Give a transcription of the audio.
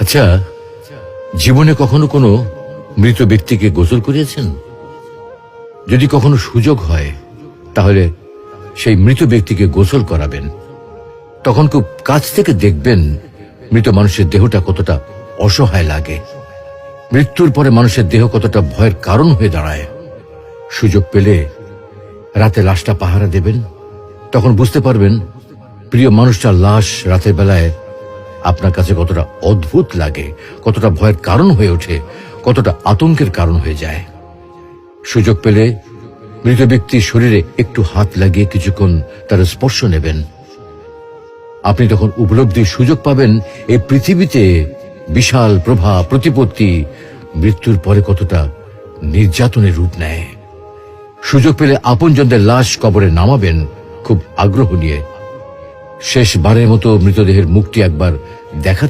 আচ্ছা, জীবনে কখনো কোনো মৃত ব্যক্তিকে গোসল করিয়েছেন? যদি কখনো সুযোগ হয় তাহলে সেই মৃত ব্যক্তিকে গোসল করাবেন। তখন খুব কাছ থেকে দেখবেন মৃত মানুষের দেহটা কতটা অসহায় লাগে, মৃত্যুর পরে মানুষের দেহ কতটা ভয়ের কারণ হয়ে দাঁড়ায়। সুযোগ পেলে রাতে লাশটা পাহারা দেবেন, তখন বুঝতে পারবেন প্রিয় মানুষটার লাশ রাতের বেলায় আপনার কাছে কতটা অদ্ভুত লাগে, কতটা ভয়ের কারণ হয়ে ওঠে, কতটা আতঙ্কের কারণ হয়ে যায়। সুযোগ পেলে মৃত ব্যক্তির শরীরে একটু হাত লাগিয়ে কিছুক্ষণ তার স্পর্শ নেবেন। আপনি তখন উপলব্ধির সুযোগ পাবেন এই পৃথিবীতে বিশাল প্রভা প্রতিপত্তি মৃত্যুর পরে কতটা নির্যাতনের রূপ নেয়। সুযোগ পেলে আপনজনদের লাশ কবরে নামাবেন খুব আগ্রহ নিয়ে। শেষবারের মতো মৃতদেহের মুখটি একবার দেখা